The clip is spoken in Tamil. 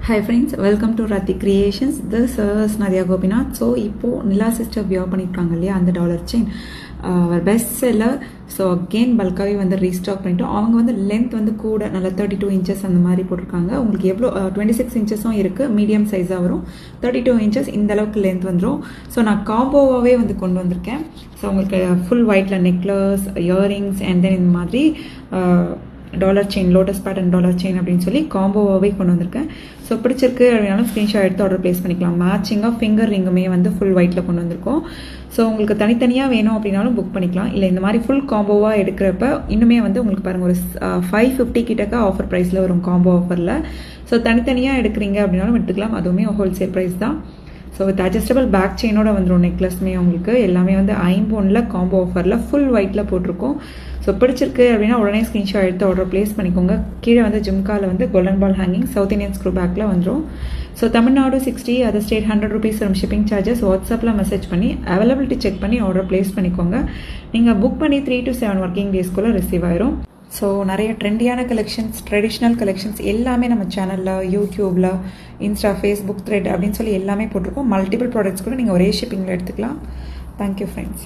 Hi friends, welcome to Rati Creations. This is Nadia Gopinath. So, இப்போ நிலா சிஸ்டர் வியோ பண்ணியிருக்காங்க இல்லையா அந்த dollar chain best seller. So again பல்காகவே வந்து ரீஸ்டாக் பண்ணிட்டோம். அவங்க வந்து லென்த் வந்து கூட நல்லா 32 இன்ச்சஸ் அந்த மாதிரி போட்டிருக்காங்க. உங்களுக்கு எவ்வளோ 26 இன்ச்சஸும் இருக்குது, மீடியம் சைஸாக வரும். 32 இன்ச்சஸ் இந்த அளவுக்கு லென்த் வந்துடும். ஸோ நான் காம்போவாகவே வந்து கொண்டு வந்திருக்கேன். ஸோ உங்களுக்கு ஃபுல் ஒயிட்டில் நெக்லஸ், இயரிங்ஸ் அண்ட் தென் இந்த மாதிரி dollar chain, lotus pattern dollar chain அப்படின்னு சொல்லி காம்போவாகவே கொண்டு வந்திருக்கேன். ஸோ பிடிச்சிருக்கு அப்படின்னாலும் ஸ்க்ரீன்ஷாட் எடுத்து ஆர்டர் ப்ளேஸ் பண்ணிக்கலாம். மேட்சிங்காக ஃபிங்கர் ரிங்குமே வந்து ஃபுல் ஒயிட்டில் கொண்டு வந்திருக்கோம். ஸோ உங்களுக்கு தனித்தனியாக வேணும் அப்படின்னாலும் புக் பண்ணிக்கலாம். இல்லை இந்த மாதிரி ஃபுல் காம்போவாக எடுக்கிறப்ப இன்னுமே வந்து உங்களுக்கு பாருங்கள் ஒரு 550 கிட்டக்க ஆஃபர் ப்ரைஸில் வரும் காம்போ ஆஃபரில். ஸோ தனித்தனியாக எடுக்கிறீங்க அப்படின்னாலும் எடுத்துக்கலாம், அதுவுமே ஹோல்சேல் ப்ரைஸ் தான். ஸோ வித் அட்ஜஸ்டபிள் பேக் செயினோட வந்துடும் நெக்லஸ்மே உங்களுக்கு. எல்லாமே வந்து ஐம்போனில் காம்போ ஆஃபரில் ஃபுல் ஒயிட்டில் போட்டிருக்கோம். ஸோ பிடிச்சிருக்கு அப்படின்னா உடனே ஸ்க்ரீன்ஷாட் எடுத்து ஆர்டர் ப்ளேஸ் பண்ணிக்கோங்க. கீழே வந்து ஜிம்காவில் வந்து golden ball hanging South Indian screw பேக்கில் வந்துடும். So Tamil Nadu 60, other state 100 rupees வரும் ஷிப்பிங் சார்ஜஸ். வாட்ஸ்அப்பில் மெசேஜ் பண்ணி அவைலபிலிட்டி செக் பண்ணி ஆர்டர் ப்ளேஸ் பண்ணிக்கோங்க. நீங்கள் புக் பண்ணி 3 to 7 ஒர்க்கிங் டேஸ்க்குள்ளே ரிசீவ் ஆயிரும். ஸோ நிறைய ட்ரெண்டியான கலெக்ஷன்ஸ், ட்ரெடிஷ்னல் கலெக்ஷன்ஸ் எல்லாமே நம்ம சேனலில், யூடியூப்பில், இன்ஸ்டா, ஃபேஸ்புக், த்ரெட் அப்படின்னு சொல்லி எல்லாமே போட்டிருக்கோம். மல்டிபிள் ப்ராடக்ட்ஸ் கூட நீங்கள் ஒரே ஷிப்பிங்கில் எடுத்துக்கலாம். Thank you friends.